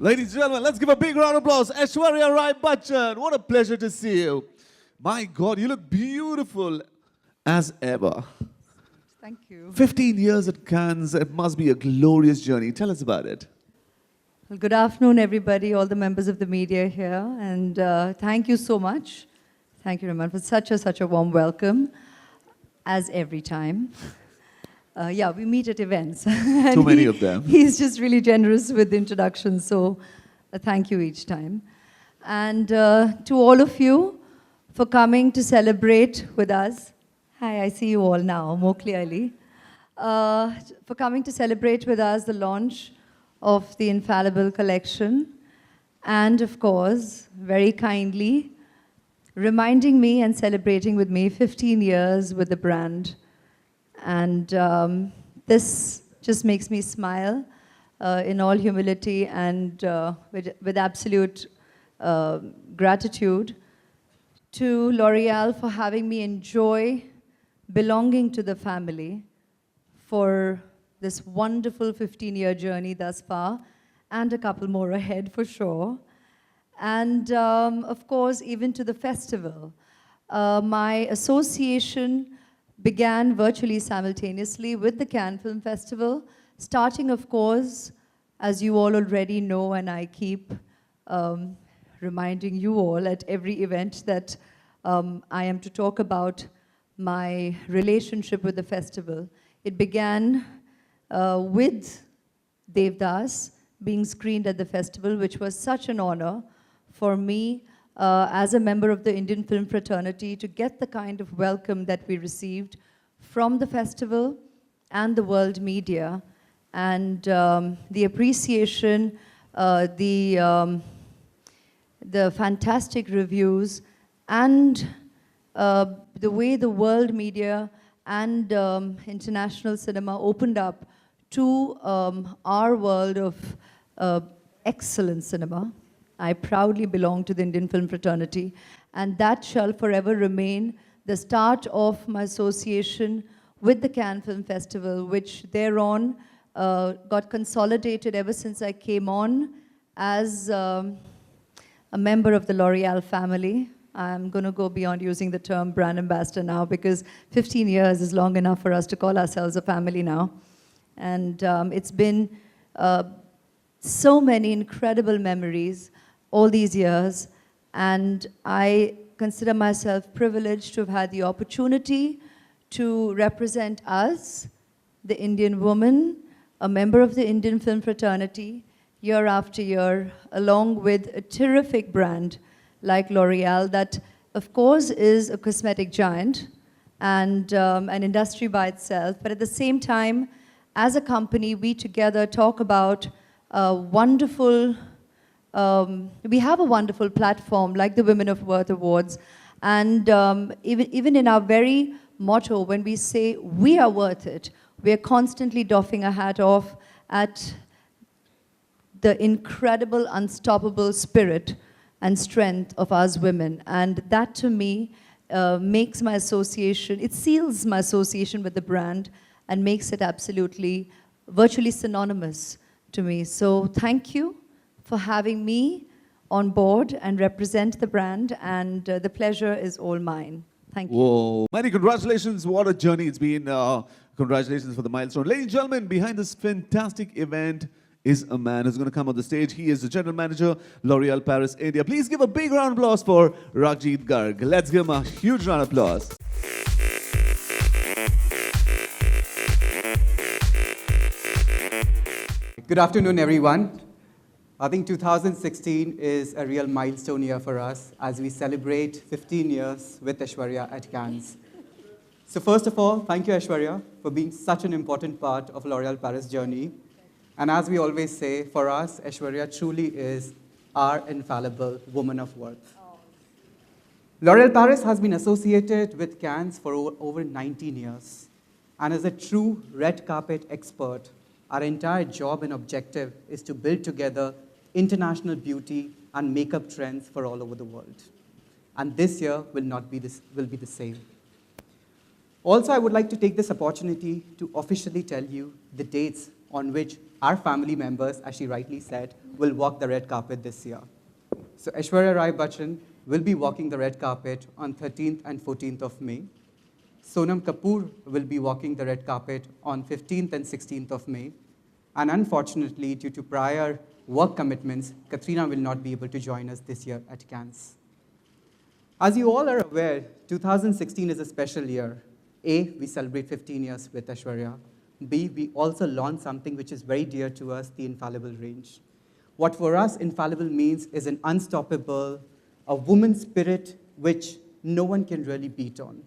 Ladies and gentlemen, let's give a big round of applause. Aishwarya Rai Bachchan, what a pleasure to see you. My God, you look beautiful as ever. Thank you. 15 years at Cannes, it must be a glorious journey. Tell us about it. Well, good afternoon, everybody, all the members of the media here, and thank you so much. Thank you, Raman, for such a warm welcome, as every time. Yeah, we meet at events. Too many of them. He's just really generous with the introduction, so thank you each time. And to all of you for coming to celebrate with us. Hi, I see you all now, more clearly. For coming to celebrate with us the launch of the Infallible collection. And of course, very kindly, reminding me and celebrating with me 15 years with the brand. And this just makes me smile in all humility and with absolute gratitude to L'Oreal for having me enjoy belonging to the family for this wonderful 15-year journey thus far, and a couple more ahead for sure. And of course, even to the festival. My association began virtually simultaneously with the Cannes Film Festival, starting, of course, as you all already know, and I keep reminding you all at every event that I am to talk about my relationship with the festival. It began with Devdas being screened at the festival, which was such an honor for me as a member of the Indian film fraternity to get the kind of welcome that we received from the festival and the world media, and the appreciation, the fantastic reviews, and the way the world media and international cinema opened up to our world of excellent cinema. I proudly belong to the Indian film fraternity, and that shall forever remain the start of my association with the Cannes Film Festival, which thereon got consolidated ever since I came on as a member of the L'Oreal family. I'm going to go beyond using the term brand ambassador now, because 15 years is long enough for us to call ourselves a family now. And it's been so many incredible memories all these years, and I consider myself privileged to have had the opportunity to represent us, the Indian woman, a member of the Indian film fraternity, year after year, along with a terrific brand like L'Oreal that, of course, is a cosmetic giant and an industry by itself, but at the same time, as a company, we together talk about wonderful we have a wonderful platform like the Women of Worth Awards, and even in our very motto, when we say we are worth it, we are constantly doffing our hat off at the incredible, unstoppable spirit and strength of us women. And that, to me, makes my association, it seals my association with the brand and makes it absolutely, virtually synonymous to me. So thank you for having me on board and represent the brand, and the pleasure is all mine. Thank you. Whoa. Many congratulations. What a journey it's been. Congratulations for the milestone. Ladies and gentlemen, behind this fantastic event is a man who's going to come on the stage. He is the General Manager, L'Oreal Paris, India. Please give a big round of applause for Ragjit Garg. Let's give him a huge round of applause. Good afternoon, everyone. I think 2016 is a real milestone year for us as we celebrate 15 years with Aishwarya at Cannes. So first of all, thank you, Aishwarya, for being such an important part of L'Oreal Paris journey. And as we always say, for us, Aishwarya truly is our infallible woman of worth. L'Oreal Paris has been associated with Cannes for over 19 years. And as a true red carpet expert, our entire job and objective is to build together international beauty and makeup trends for all over the world. And this year will be the same. Also, I would like to take this opportunity to officially tell you the dates on which our family members, as she rightly said, will walk the red carpet this year. So Aishwarya Rai Bachchan will be walking the red carpet on 13th and 14th of May. Sonam Kapoor will be walking the red carpet on 15th and 16th of May. And unfortunately, due to prior work commitments, Katrina will not be able to join us this year at Cannes. As you all are aware, 2016 is a special year. A, we celebrate 15 years with Aishwarya. B, we also launched something which is very dear to us, the Infallible range. What for us Infallible means is an unstoppable, a woman spirit which no one can really beat on.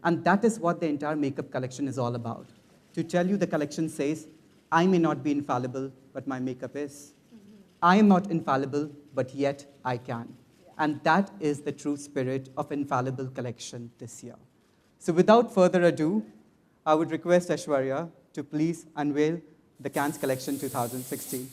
And that is what the entire makeup collection is all about. To tell you, the collection says, I may not be infallible, but my makeup is. I am not infallible, but yet I can. And that is the true spirit of Infallible collection this year. So without further ado, I would request Aishwarya to please unveil the Cannes Collection 2016.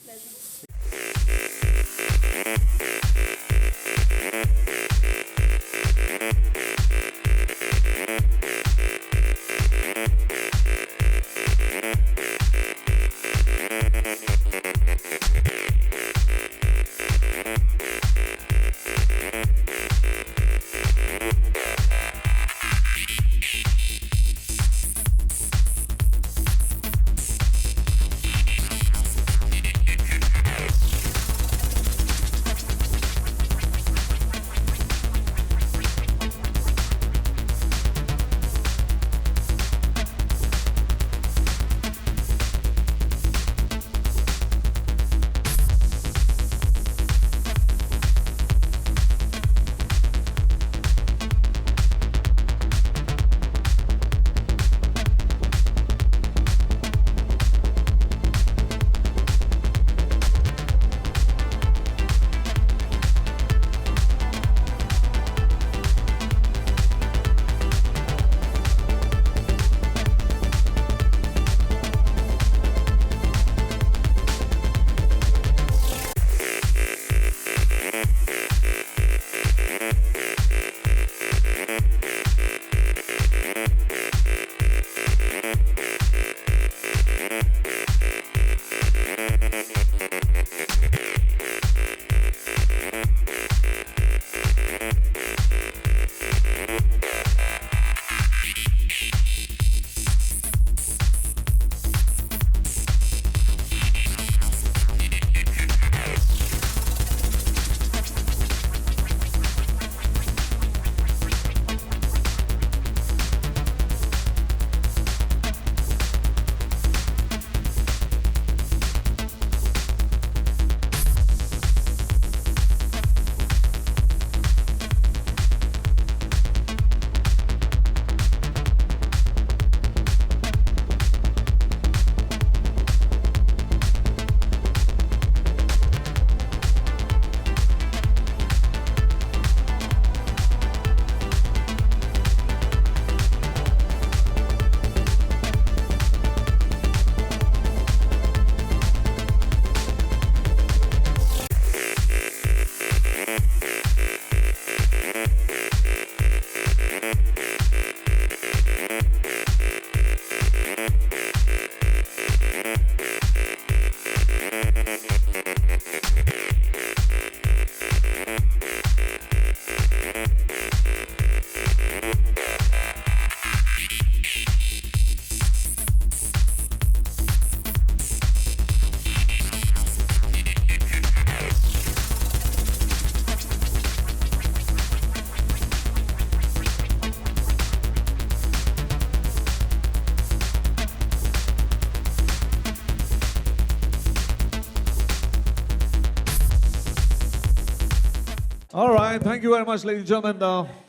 All right, thank you very much, ladies and gentlemen.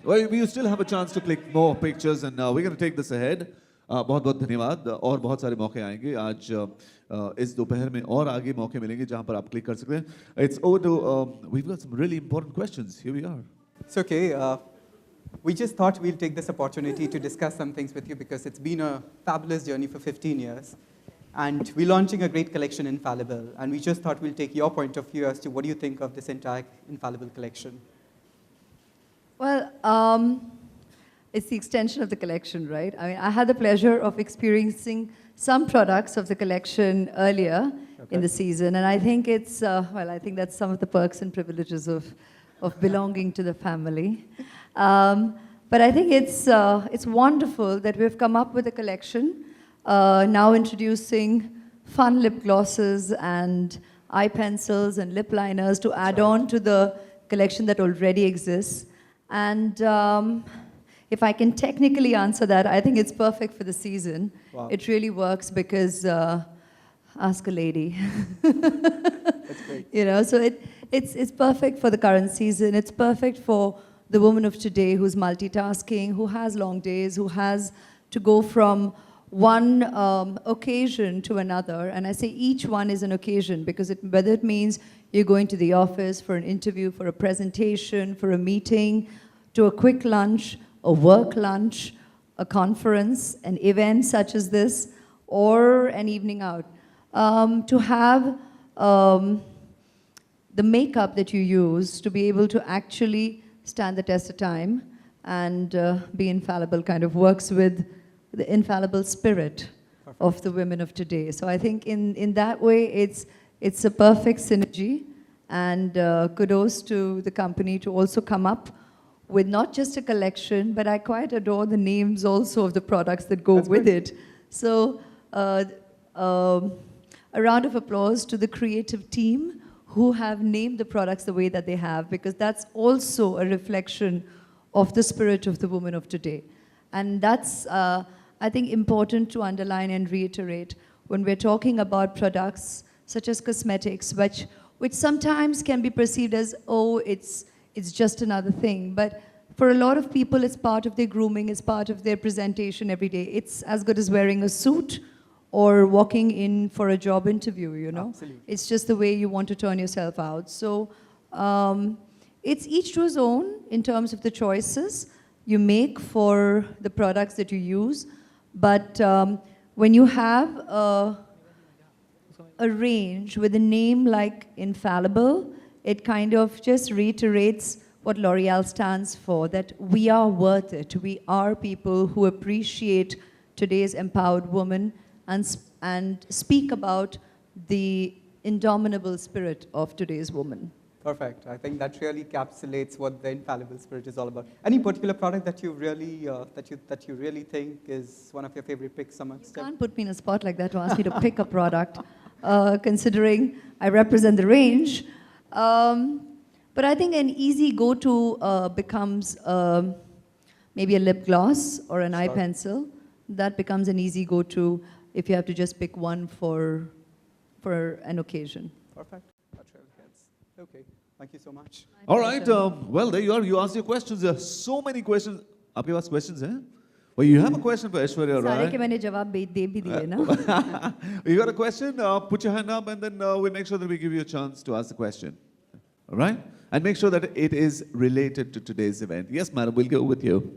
Well, we still have a chance to click more pictures, and we're going to take this ahead. बहुत बहुत धन्यवाद और बहुत सारे मौके आएंगे आज इस दोपहर में और आगे मौके मिलेंगे जहां पर आप क्लिक कर सकते हैं. It's over to we've got some really important questions. Here we are. It's okay. We just thought we'll take this opportunity to discuss some things with you because it's been a fabulous journey for 15 years. And we're launching a great collection, Infallible. And we just thought we'll take your point of view as to what do you think of this entire Infallible collection? Well, it's the extension of the collection, right? I mean, I had the pleasure of experiencing some products of the collection earlier in the season, and I think it's, well, I think that's some of the perks and privileges of belonging to the family. But I think it's wonderful that we've come up with a collection, now introducing fun lip glosses and eye pencils and lip liners to add on to the collection that already exists. And if I can technically answer that, I think it's perfect for the season. Wow. It really works because, ask a lady. That's great. You know, so it's perfect for the current season. It's perfect for the woman of today who's multitasking, who has long days, who has to go from one occasion to another. And I say each one is an occasion because whether it means you're going to the office for an interview, for a presentation, for a meeting, to a quick lunch, a work lunch, a conference, an event such as this, or an evening out. To have the makeup that you use to be able to actually stand the test of time and be infallible kind of works with the infallible spirit of the women of today. So I think in that way, it's a perfect synergy, and kudos to the company to also come up with not just a collection, but I quite adore the names also of the products that go with it. So a round of applause to the creative team who have named the products the way that they have, because that's also a reflection of the spirit of the woman of today. And that's, I think, important to underline and reiterate when we're talking about products such as cosmetics, which sometimes can be perceived as, oh, it's just another thing. But for a lot of people, it's part of their grooming, it's part of their presentation every day. It's as good as wearing a suit or walking in for a job interview, you know? Absolutely. It's just the way you want to turn yourself out. So it's each to his own in terms of the choices you make for the products that you use. But when you have a range with a name like Infallible, it kind of just reiterates what L'Oreal stands for, that we are worth it. We are people who appreciate today's empowered woman and speak about the indomitable spirit of today's woman. Perfect. I think that really encapsulates what the infallible spirit is all about. Any particular product that you really that you really think is one of your favorite picks amongst You them? can't put me in a spot like that to ask me to pick a product, considering I represent the range. But I think an easy go-to becomes maybe a lip gloss or an eye pencil. That becomes an easy go-to if you have to just pick one for an occasion. Perfect. That really helps. Okay. Thank you so much. All right. Well, there you are. You asked your questions. There are so many questions. आपके पास questions हैं? Well, you have a question for Aishwarya सारे Rai. के मैंने जवाब दे भी दिए ना. You got a question? Put your hand up, and then we make sure that we give you a chance to ask the question. All right? And make sure that it is related to today's event. Yes, madam, we'll go with you.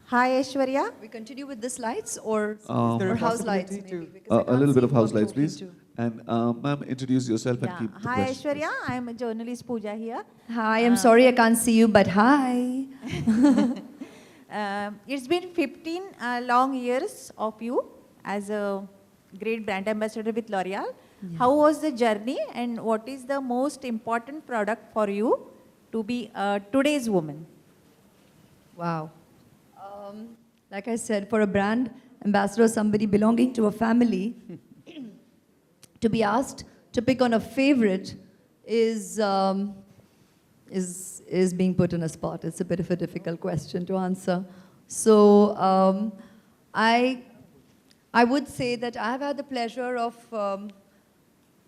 Hi, Aishwarya. We continue with the slides or Is there a house lights possibility maybe? to- Because I A can't little see bit of who house I'm lights, talking please. to. And ma'am, introduce yourself and Yeah. keep the Hi, questions. Aishwarya. I am a journalist, Pooja here. Hi, I'm sorry I can't see you, but hi. It's been 15 long years of you as a great brand ambassador with L'Oreal. How was the journey, and what is the most important product for you to be today's woman? Wow. Like I said, for a brand ambassador, somebody belonging to a family, to be asked to pick on a favorite is being put on a spot. It's a bit of a difficult question to answer. So I would say that I've had the pleasure of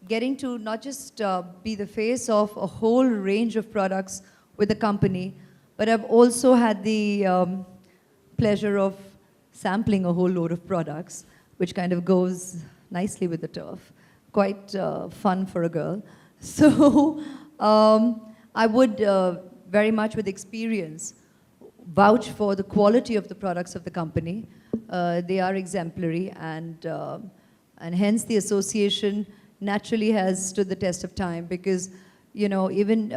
getting to not just be the face of a whole range of products with the company, but I've also had the pleasure of sampling a whole load of products, which kind of goes nicely with the turf. Quite fun for a girl. So I would very much with experience vouch for the quality of the products of the company. They are exemplary, and hence the association naturally has stood the test of time, because, you know, even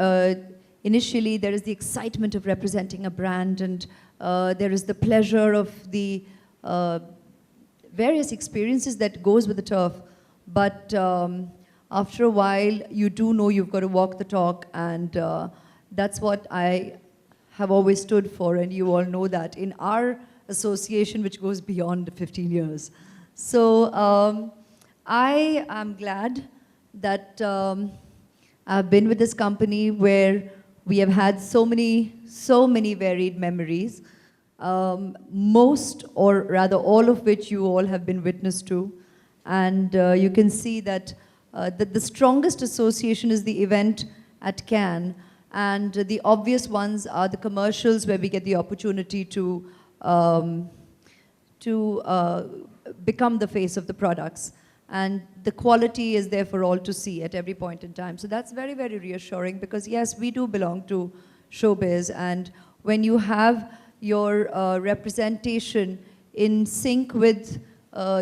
initially there is the excitement of representing a brand, and there is the pleasure of the various experiences that goes with the turf. But after a while, you do know you've got to walk the talk, and that's what I have always stood for, and you all know that in our association, which goes beyond 15 years. So I am glad that I've been with this company where we have had so many varied memories, most or rather all of which you all have been witness to. And you can see that the strongest association is the event at Cannes, and the obvious ones are the commercials where we get the opportunity to become the face of the products. And the quality is there for all to see at every point in time. So that's very, very reassuring, because yes, we do belong to showbiz, and when you have your representation in sync with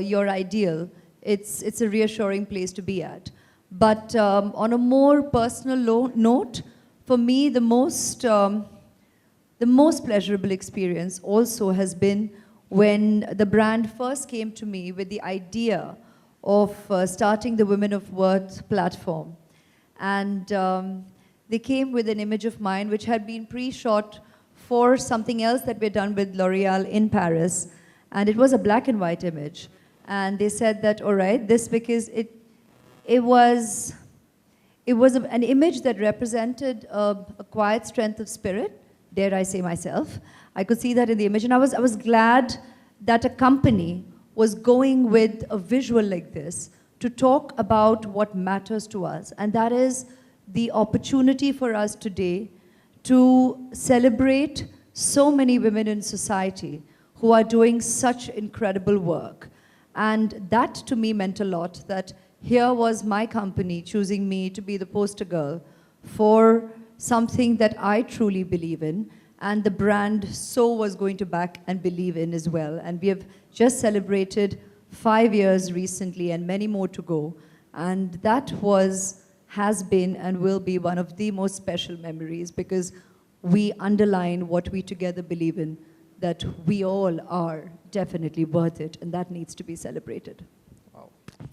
your ideal, it's a reassuring place to be at. But on a more personal note, for me, the most pleasurable experience also has been when the brand first came to me with the idea of starting the Women of Worth platform. And they came with an image of mine which had been pre-shot for something else that we'd done with L'Oreal in Paris. And it was a black and white image. And they said that, all right, this because it was an image that represented a quiet strength of spirit, dare I say myself. I could see that in the image, and I was glad that a company was going with a visual like this to talk about what matters to us, and that is the opportunity for us today to celebrate so many women in society who are doing such incredible work. And that to me meant a lot, that here was my company choosing me to be the poster girl for something that I truly believe in, and the brand so was going to back and believe in as well. And we have just celebrated 5 years recently and many more to go. And that has been and will be one of the most special memories, because we underline what we together believe in, that we all are definitely worth it, and that needs to be celebrated.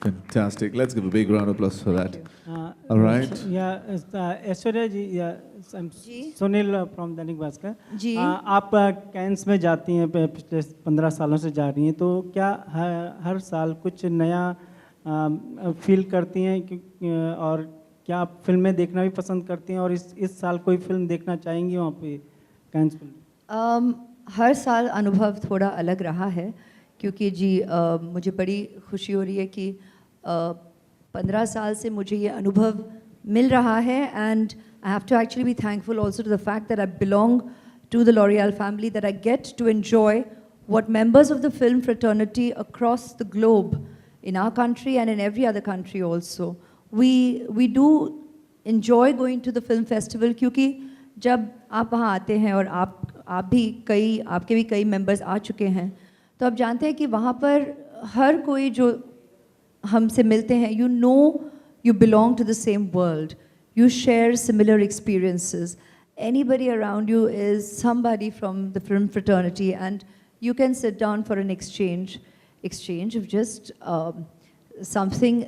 Fantastic. Let's give a big round of applause for that. All right. Yeah, Aishwarya ji, yeah, I'm ji. Sunil from Dainik Bhaskar. जी. आप cans में जाती हैं, पिछले 15 सालों से जा रही हैं, तो क्या हर साल कुछ नया फील करती हैं, और क्या आप फिल्में देखना भी पसंद करती हैं, और इस साल कोई फिल्म देखना चाहेंगी वहाँ पे कैंस फिल्म? हर साल अनुभव थोड़ा अलग रहा है, क्योंकि जी मुझे बड़ी खुशी हो रही है कि 15 साल से मुझे ये अनुभव मिल रहा है, and I have to actually be thankful also to the fact that I belong to the L'Oreal family, that I get to enjoy what members of the film fraternity across the globe, in our country and in every other country also, we do enjoy going to the film festival, क्योंकि जब आप वहाँ आते हैं, और आपके भी कई members आ चुके हैं, तो आप जानते हैं कि वहाँ पर हर कोई जो हमसे मिलते हैं, you know you belong to the same world. You share similar experiences. Anybody around you is somebody from the film fraternity, and you can sit down for an exchange of just something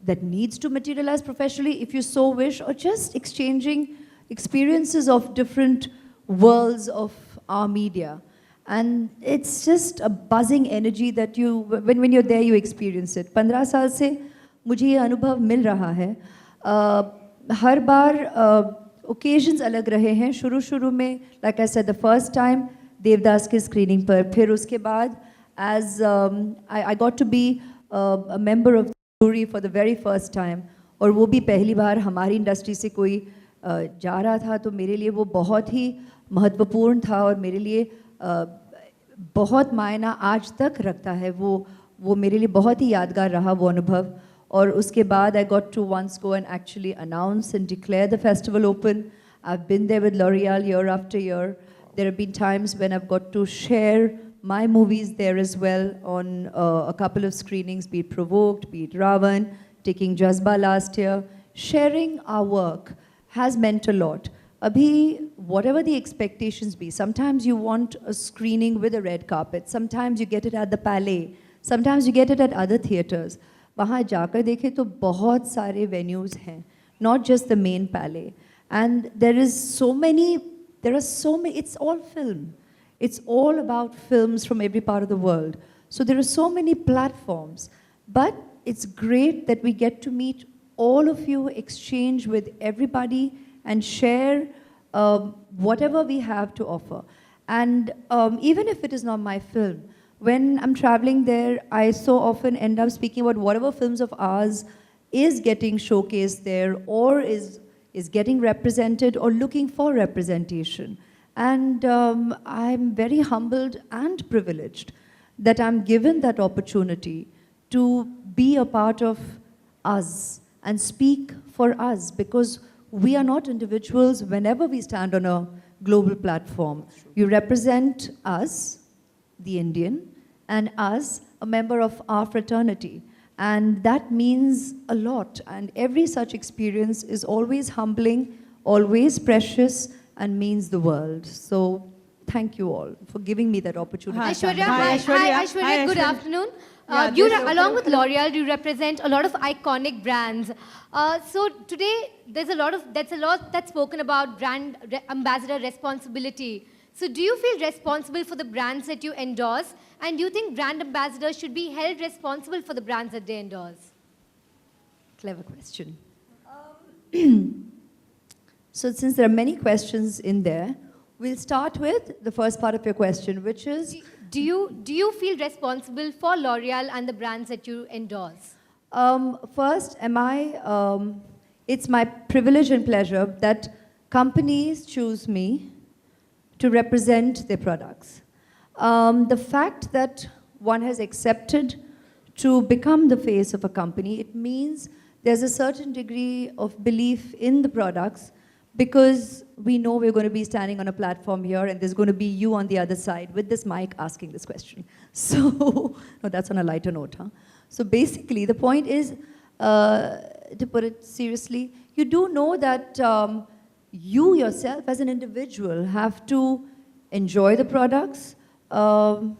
that needs to materialize professionally, if you so wish, or just exchanging experiences of different worlds of our media. And it's just a buzzing energy that when you're there, you experience it. 15 साल से मुझे ये अनुभव मिल रहा है. हर बार occasions अलग रहे हैं. शुरू में, like I said, the first time Devdas के screening पर, फिर उसके बाद as I got to be a member of the jury for the very first time, और वो भी पहली बार हमारी इंडस्ट्री से कोई जा रहा था, तो मेरे लिए वो बहुत ही महत्वपूर्ण था, और मेरे लिए बहुत मायना आज तक रखता है. वो मेरे लिए बहुत ही यादगार रहा वो अनुभव. और उसके बाद I got to once go and actually announce and declare the festival open. I've been there with L'Oreal year after year. There have been times when I've got to share my movies there as well on a couple of screenings, be it Provoked, be it Ravan, taking Jazba last year. Sharing our work has meant a lot. Abhi, whatever the expectations be, sometimes you want a screening with a red carpet, sometimes you get it at the Palais, sometimes you get it at other theatres. वहाँ जाकर देखें तो बहुत सारे venues हैं, not just the main Palais. And there are so many, it's all film. It's all about films from every part of the world. So there are so many platforms. But it's great that we get to meet all of you, exchange with everybody, and share whatever we have to offer. And even if it is not my film, when I'm traveling there, I so often end up speaking about whatever films of ours is getting showcased there, or is getting represented, or looking for representation. And I'm very humbled and privileged that I'm given that opportunity to be a part of us and speak for us, because we are not individuals whenever we stand on a global platform. You represent us, the Indian, and us, a member of our fraternity. And that means a lot. And every such experience is always humbling, always precious, and means the world. So thank you all for giving me that opportunity. Aishwarya, Hi, Aishwarya. Hi, good afternoon. Yeah, Along with L'Oreal, you represent a lot of iconic brands. So today, that's a lot that's spoken about ambassador responsibility. So do you feel responsible for the brands that you endorse? And do you think brand ambassadors should be held responsible for the brands that they endorse? Clever question. So since there are many questions in there, we'll start with the first part of your question, which is... Do you feel responsible for L'Oreal and the brands that you endorse? First, it's my privilege and pleasure that companies choose me to represent their products. The fact that one has accepted to become the face of a company, it means there's a certain degree of belief in the products, because we know we're going to be standing on a platform here and there's going to be you on the other side with this mic asking this question. So, no, that's on a lighter note, huh? So basically, the point is, to put it seriously, you do know that you yourself as an individual have to enjoy the products and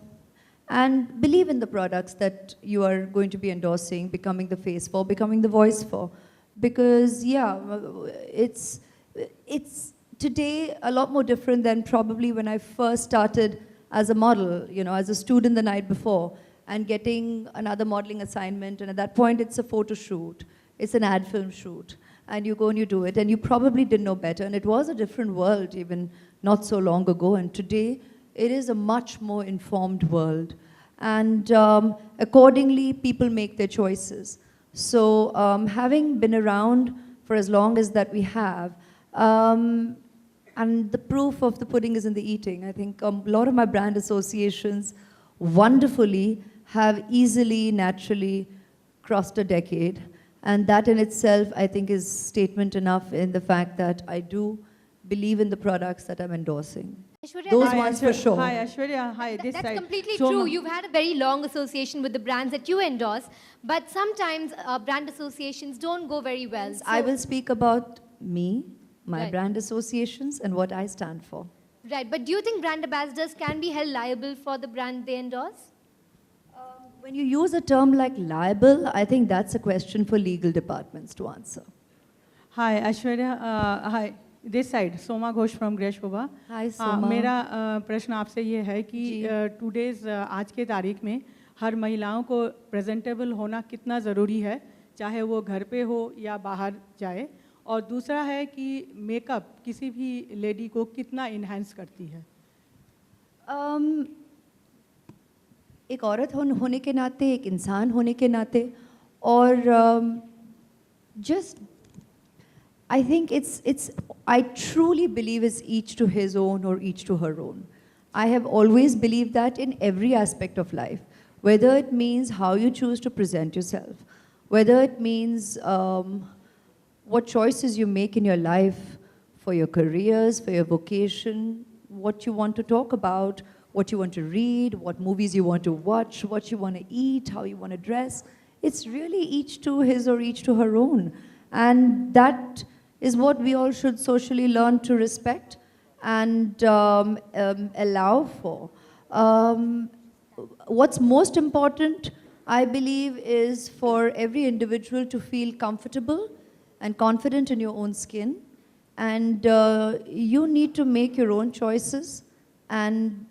believe in the products that you are going to be endorsing, becoming the face for, becoming the voice for. Because, yeah, it's today a lot more different than probably when I first started as a model, you know, as a student the night before, and getting another modeling assignment, and at that point it's a photo shoot, it's an ad film shoot, and you go and you do it, and you probably didn't know better, and it was a different world even not so long ago, and today it is a much more informed world, and accordingly people make their choices. So having been around for as long as that we have, and the proof of the pudding is in the eating. I think a lot of my brand associations wonderfully have easily, naturally crossed a decade. And that in itself, I think, is statement enough in the fact that I do believe in the products that I'm endorsing. Aishwarya, Those ones for sure. Hi, Aishwarya. Hi, this That's side. completely So true. You've had a very long association with the brands that you endorse, but sometimes brand associations don't go very well. So, I will speak about me, my Right. brand associations, and what I stand for. Right, but do you think brand ambassadors can be held liable for the brand they endorse? When you use a term like liable, I think that's a question for legal departments to answer. Hi, Aishwarya. Hi, this side. Soma Ghosh from Gresh Shobha. Hi, Soma. मेरा प्रश्न आपसे ये है कि जी। Today's आज के तारीख में हर महिलाओं को प्रेजेंटेबल होना कितना ज़रूरी है, चाहे वो घर पे हो या बाहर जाए, और दूसरा है कि मेकअप किसी भी लेडी को कितना इन्हांस करती है? एक औरत होने के नाते, एक इंसान होने के नाते, और just I think I truly believe it's each to his own or each to her own. I have always believed that in every aspect of life, whether it means how you choose to present yourself, whether it means what choices you make in your life for your careers, for your vocation, what you want to talk about, what you want to read, what movies you want to watch, what you want to eat, how you want to dress. It's really each to his or each to her own. And that is what we all should socially learn to respect and allow for. What's most important, I believe, is for every individual to feel comfortable and confident in your own skin. And you need to make your own choices and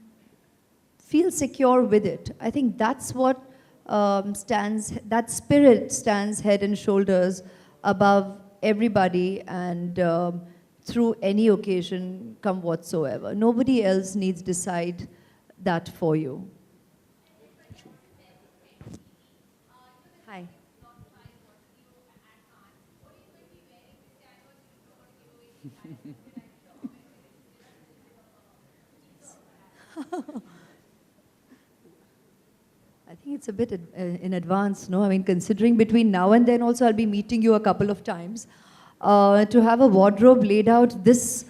feel secure with it. I think that's what that spirit stands head and shoulders above everybody and through any occasion come whatsoever. Nobody else needs to decide that for you. Hi. I think it's a bit in advance, no? I mean, considering between now and then also I'll be meeting you a couple of times. To have a wardrobe laid out this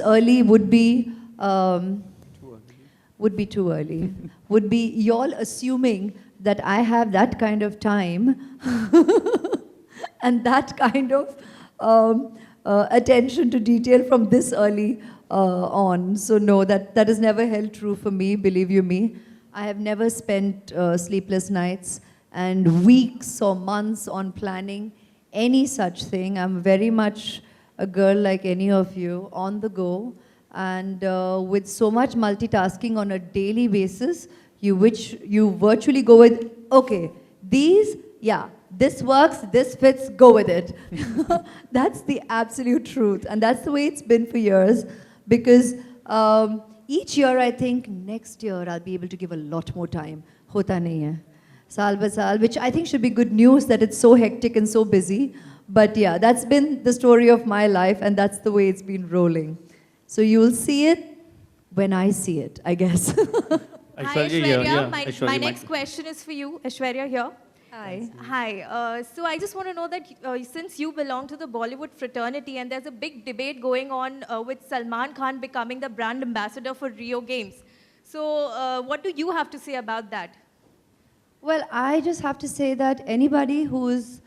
early would be too early. Would be y'all assuming that I have that kind of time and that kind of attention to detail from this early on. So no, that has never held true for me, believe you me. I have never spent sleepless nights and weeks or months on planning any such thing. I'm very much a girl like any of you, on the go, and with so much multitasking on a daily basis, you virtually go with, okay, this works, this fits, go with it. That's the absolute truth, and that's the way it's been for years, because each year I think next year I'll be able to give a lot more time. Hota nahi hai. Saal ba saal, which I think should be good news that it's so hectic and so busy. But yeah, that's been the story of my life, and that's the way it's been rolling. So you'll see it when I see it, I guess. Hi, Aishwarya. My next question is for you. Aishwarya here. Hi. Hi. So I just want to know that since you belong to the Bollywood fraternity and there's a big debate going on with Salman Khan becoming the brand ambassador for Rio Games. So what do you have to say about that? Well, I just have to say that anybody who's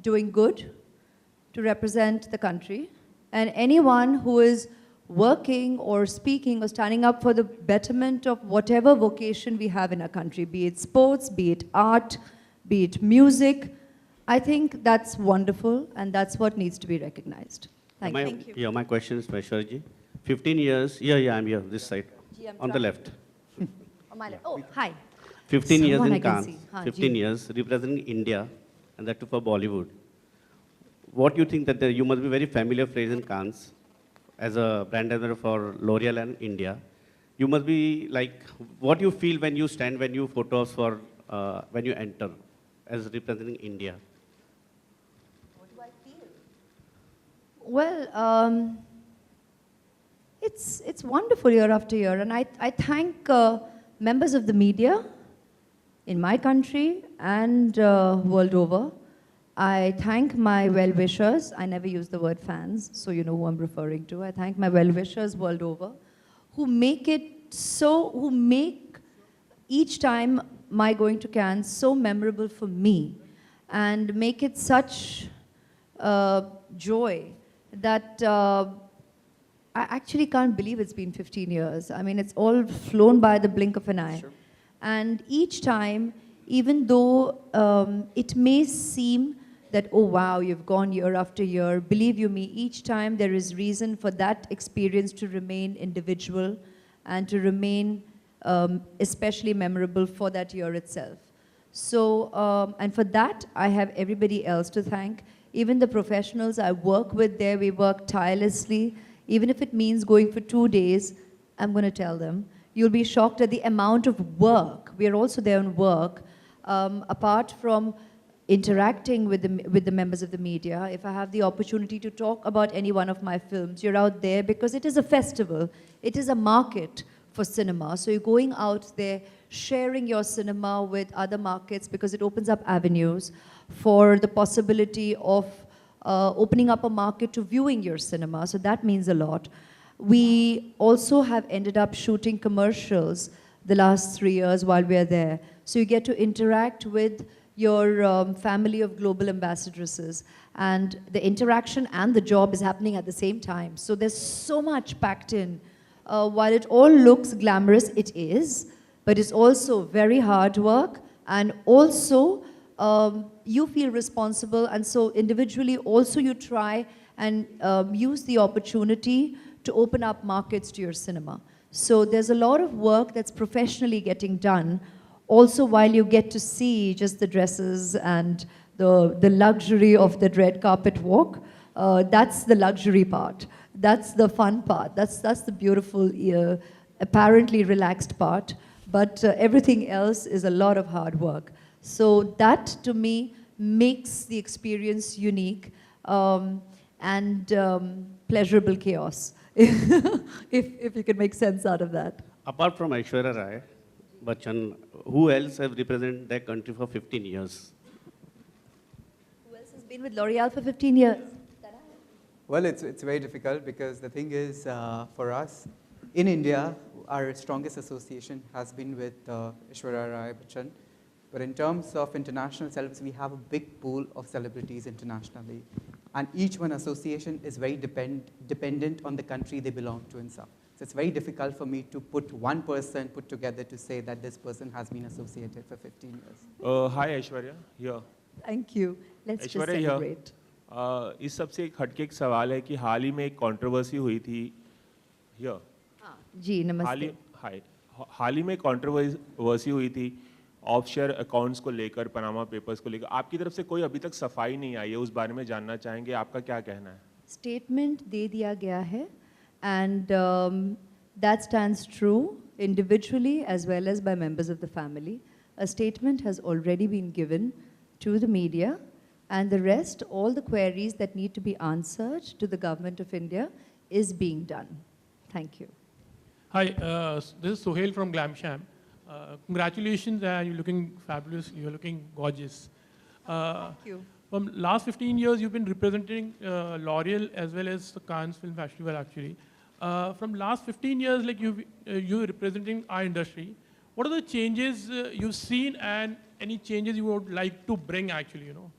doing good to represent the country, and anyone who is working or speaking or standing up for the betterment of whatever vocation we have in our country, be it sports, be it art, be it music, I think that's wonderful, and that's what needs to be recognized. Thank you. Yeah, my question is for Aishwarya ji. 15 years, I'm here, this side, on the left. On my left. Oh, hi. 15 years Someone I in can Cannes, see. Haan, 15 ji. years representing India, and that too for Bollywood. What do you think that you must be very familiar phrase in Cannes as a brand ambassador for L'Oreal and India? You must be like, what you feel when you stand, when you photos for, when you enter as representing India? What do I feel? Well, it's wonderful year after year, and I thank members of the media in my country and world over. I thank my well-wishers. I never use the word fans, so you know who I'm referring to. I thank my well-wishers world over who make each time my going to Cannes so memorable for me and make it such joy that I actually can't believe it's been 15 years. I mean, it's all flown by the blink of an eye. Sure. And each time, even though it may seem that, oh wow, you've gone year after year, believe you me, each time there is reason for that experience to remain individual and to remain especially memorable for that year itself. So, and for that, I have everybody else to thank. Even the professionals I work with there, we work tirelessly. Even if it means going for 2 days, I'm going to tell them. You'll be shocked at the amount of work. We are also there on work. Apart from interacting with the members of the media, if I have the opportunity to talk about any one of my films, you're out there because it is a festival. It is a market for cinema. So you're going out there, sharing your cinema with other markets because it opens up avenues for the possibility of opening up a market to viewing your cinema. So that means a lot. We also have ended up shooting commercials the last 3 years while we're there. So you get to interact with your family of global ambassadresses, and the interaction and the job is happening at the same time. So there's so much packed in. While it all looks glamorous, it is, but it's also very hard work, and also you feel responsible, and so individually also you try and use the opportunity to open up markets to your cinema. So there's a lot of work that's professionally getting done, also while you get to see just the dresses and the luxury of the red carpet walk. That's the luxury part. That's the fun part. That's the beautiful, apparently relaxed part. But everything else is a lot of hard work. So that, to me, makes the experience unique and pleasurable chaos, if you can make sense out of that. Apart from Aishwarya Rai, Bachchan, who else have represented their country for 15 years? Who else has been with L'Oreal for 15 years? Well, it's very difficult because the thing is, for us, in India, our strongest association has been with Aishwarya Rai Bachchan. But in terms of international celebs, we have a big pool of celebrities internationally. And each one association is very dependent on the country they belong to and stuff. So it's very difficult for me to put one person put together to say that this person has been associated for 15 years. Hi Aishwarya, here. Thank you. Let's just Aishwarya here. celebrate. इस सबसे एक हटके एक सवाल है कि हाल ही में एक कंट्रोवर्सी हुई थी here. जी, नमस्ते. हाल ही में कंट्रोवर्सी हुई थी ऑफशोर अकाउंट्स को लेकर, पनामा पेपर्स को लेकर. आपकी तरफ से कोई अभी तक सफाई नहीं आई है, उस बारे में जानना चाहेंगे, आपका क्या कहना है? Statement दे दिया गया है, and that stands true individually as well as by members of the family. A statement has already been given to the media, and the rest, all the queries that need to be answered to the government of India, is being done. Thank you. Hi, this is Sohail from Glamsham. Congratulations, you're looking fabulous, you're looking gorgeous. Thank you. From last 15 years, you've been representing L'Oreal as well as the Cannes Film Festival, actually. From last 15 years, like you're representing our industry, what are the changes you've seen and any changes you would like to bring, actually, you know?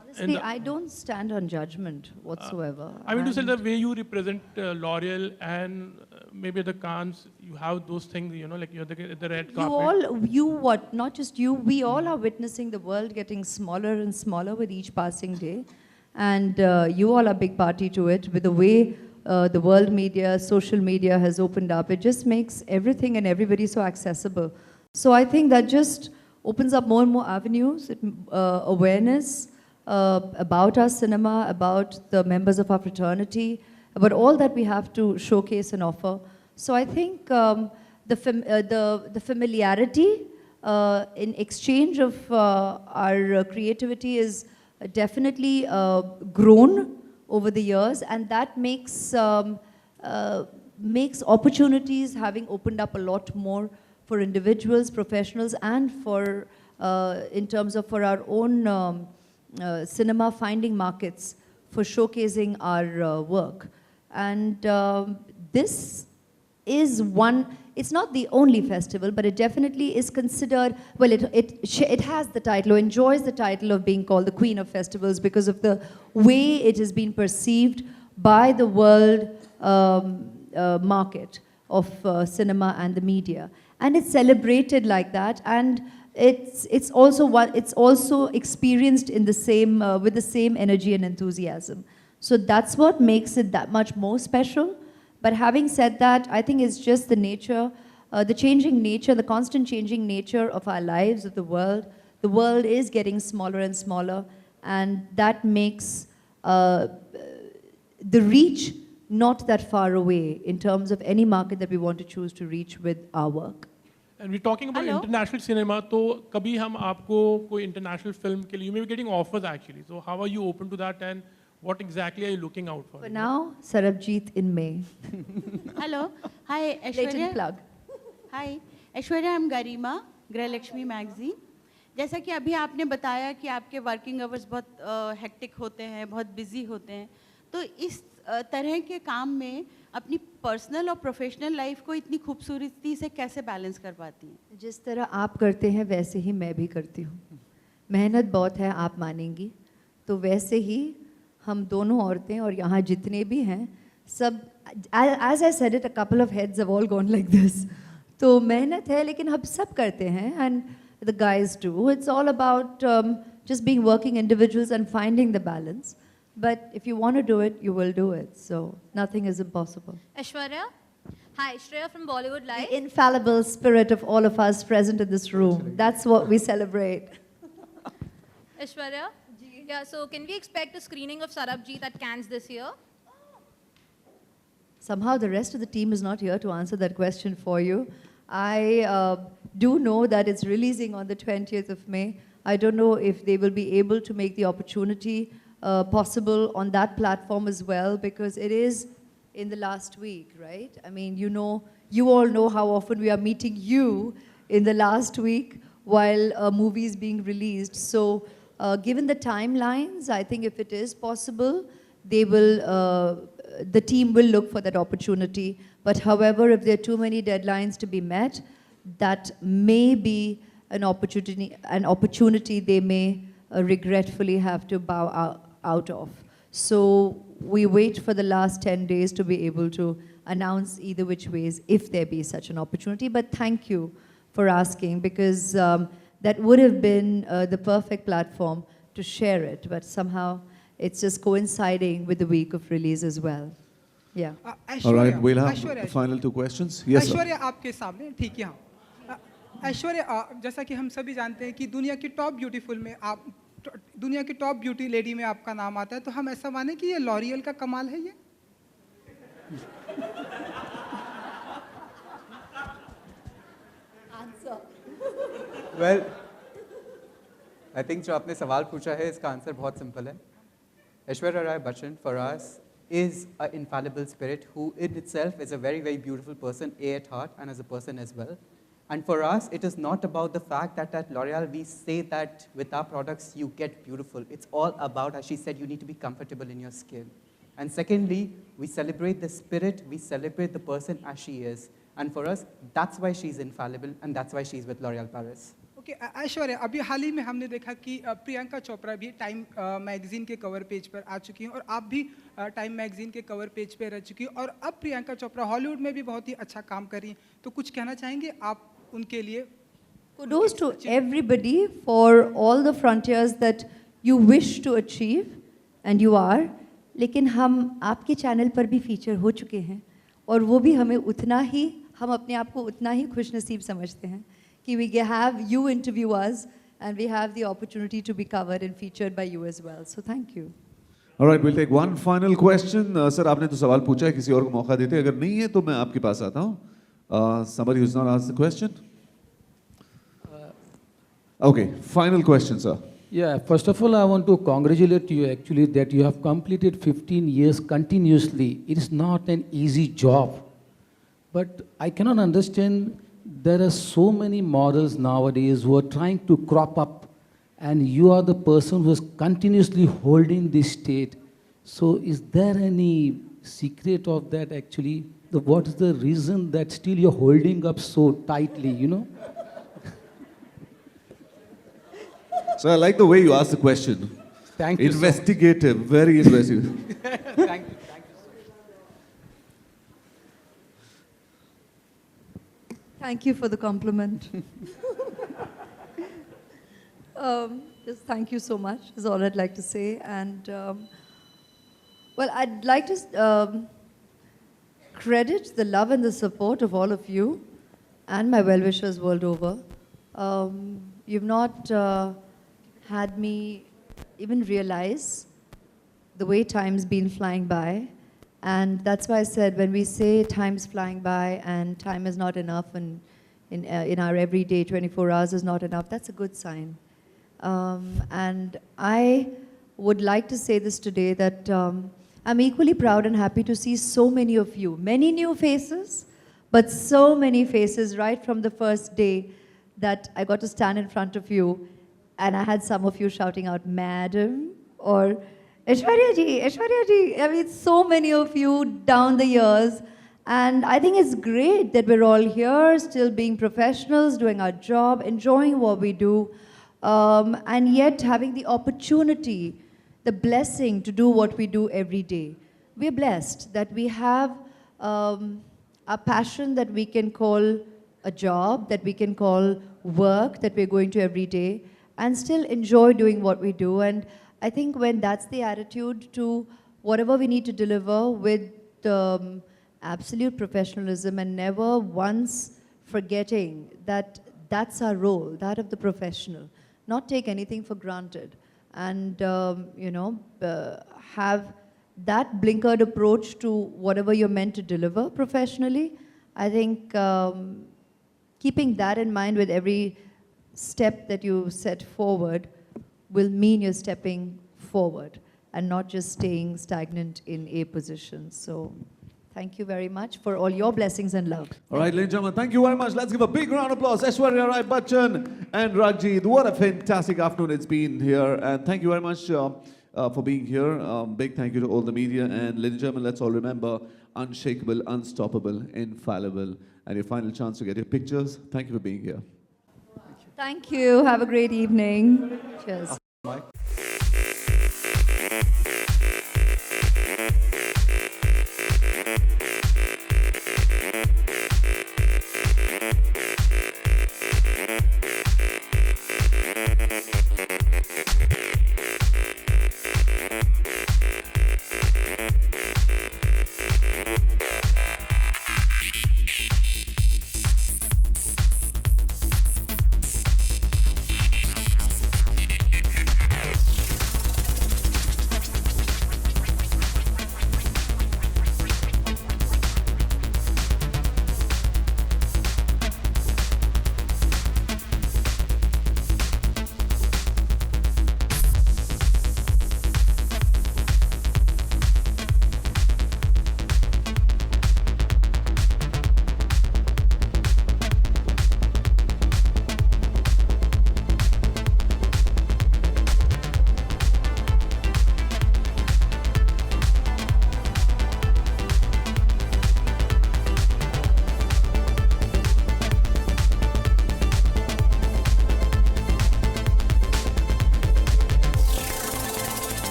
Honestly, I don't stand on judgment whatsoever. I mean to say the way you represent L'Oreal and maybe the Cannes, you have those things, you know, like you're the red carpet. Not just you, we all are witnessing the world getting smaller and smaller with each passing day. And you all are big party to it with the way the world media, social media has opened up. It just makes everything and everybody so accessible. So I think that just opens up more and more avenues, awareness about our cinema, about the members of our fraternity, about all that we have to showcase and offer. So I think the familiarity in exchange of our creativity is definitely grown over the years, and that makes opportunities having opened up a lot more for individuals, professionals, and for in terms of for our own cinema finding markets for showcasing our work. And this is it's not the only festival, but it definitely is considered, well, it has the title, or enjoys the title of being called the Queen of Festivals because of the way it has been perceived by the world market of cinema and the media. And it's celebrated like that, and it's also experienced in the same with the same energy and enthusiasm. So that's what makes it that much more special. But having said that, I think it's just the nature, the changing nature, the constant changing nature of our lives, of the world. The world is getting smaller and smaller, and that makes the reach not that far away in terms of any market that we want to choose to reach with our work. And we're talking about international cinema, so kabhi hum aapko koi international film ke liye, you may be getting offers actually. So how are you open to that, and what exactly are you looking out for? For now, Sarabjit in May. Hello. Hi, Aishwarya. Latent plug. Hi. Aishwarya, I'm Garima, Gralakshmi magazine. जैसा कि अभी आपने बताया कि आपके working hours बहुत hectic होते हैं, बहुत बिजी होते हैं, तो इस तरह के काम में अपनी पर्सनल और प्रोफेशनल लाइफ को इतनी खूबसूरती से कैसे बैलेंस कर पाती हैं? जिस तरह आप करते हैं वैसे ही मैं भी करती हूँ। मेहनत बहुत है, आप मानेंगी। तो वैसे ही हम दोनों औरतें और यहाँ जितने भी हैं सब, as I said it, a couple of heads have all gone like this. तो मेहनत है लेकिन हम सब करते हैं, and the guys do. It's all about just being working individuals and finding the balance. But if you want to do it, you will do it. So nothing is impossible. Aishwarya? Hi, Shreya from Bollywood Live. The infallible spirit of all of us present in this room. That's what we celebrate. Aishwarya? Yeah, so can we expect a screening of Sarabjit at Cannes this year? Somehow the rest of the team is not here to answer that question for you. I do know that it's releasing on the 20th of May. I don't know if they will be able to make the opportunity possible on that platform as well, because it is in the last week, right? I mean, you know, you all know how often we are meeting you in the last week while a movie is being released. So given the timelines, I think if it is possible, they will, the team will look for that opportunity. But however, if there are too many deadlines to be met, that may be an opportunity they may regretfully have to bow out of. So we wait for the last 10 days to be able to announce either which ways if there be such an opportunity. But thank you for asking, because that would have been the perfect platform to share it. But somehow it's just coinciding with the week of release as well. Yeah. All right, we'll have the final two questions. Yes, sir. Aishwarya आपके सामने, ठीक है, हाँ। ऐश्वर्या, जैसा कि हम सभी जानते हैं कि दुनिया की टॉप ब्यूटीफुल में आप, दुनिया की टॉप ब्यूटी लेडी में आपका नाम आता है, तो हम ऐसा माने कि ये लॉरियल का कमाल है ये? Well, I think जो आपने सवाल पूछा है इसका आंसर बहुत सिंपल है. Aishwarya Rai Bachchan for us is an infallible spirit who in itself is a very, very beautiful person, A at heart and as a person as well. And for us, it is not about the fact that at L'Oreal we say that with our products you get beautiful. It's all about, as she said, you need to be comfortable in your skin. And secondly, we celebrate the spirit, we celebrate the person as she is. And for us, that's why she's infallible and that's why she's with L'Oreal Paris. Okay, Aishwarya, अभी हाल ही में हमने देखा कि प्रियंका चोपड़ा भी time magazine के cover page पर आ चुकी हैं और आप भी टाइम मैगजीन के कवर पेज पर रह चुकी हैं और अब प्रियंका चोपड़ा हॉलीवुड में भी बहुत ही अच्छा काम कर रही हैं, तो कुछ कहना चाहेंगे आप उनके लिए? Kudos to everybody for all the frontiers that you wish to achieve, and you are. लेकिन हम आपके चैनल पर भी फीचर हो चुके हैं और वो भी हमें उतना ही, हम अपने आप को उतना ही खुशनसीब समझते हैं कि we have you interview us and we have the opportunity to be covered and featured by you as well. So thank you. All right, we'll take one final question. Sir, आपने तो सवाल पूछा है, किसी और को मौका देते हैं. अगर नहीं है तो मैं आपके पास आता हूँ. Somebody who's not asked the question. Okay, final question, sir. Yeah, first of all, I want to congratulate you actually that you have completed 15 years continuously. It is not an easy job. But I cannot understand, there are so many models nowadays who are trying to crop up, and you are the person who is continuously holding this state. So is there any secret of that actually? What is the reason that still you're holding up so tightly, you know? So I like the way you asked the question. Thank you. Investigative, very investigative. Thank you. Thank you for the compliment. Just thank you so much is all I'd like to say. And well, I'd like to credit the love and the support of all of you and my well-wishers world over. You've not had me even realize the way time's been flying by. And that's why I said when we say time's flying by and time is not enough and in our everyday 24 hours is not enough, that's a good sign. And I would like to say this today that I'm equally proud and happy to see so many of you, many new faces, but so many faces right from the first day that I got to stand in front of you and I had some of you shouting out, "Madam," or Aishwarya ji, I mean, so many of you down the years, and I think it's great that we're all here, still being professionals, doing our job, enjoying what we do, and yet having the opportunity, the blessing to do what we do every day. We're blessed that we have a passion that we can call a job, that we can call work, that we're going to every day, and still enjoy doing what we do. And I think when that's the attitude to whatever we need to deliver with absolute professionalism and never once forgetting that that's our role, that of the professional, not take anything for granted, and have that blinkered approach to whatever you're meant to deliver professionally. I think keeping that in mind with every step that you set forward will mean you're stepping forward and not just staying stagnant in a position. So thank you very much for all your blessings and love. All right, ladies and gentlemen, thank you very much. Let's give a big round of applause. Aishwarya Rai Bachchan and Ragjeet. What a fantastic afternoon it's been here. And thank you very much for being here. Big thank you to all the media. And ladies and gentlemen, let's all remember, unshakable, unstoppable, infallible. And your final chance to get your pictures. Thank you for being here. Thank you. Have a great evening. Cheers.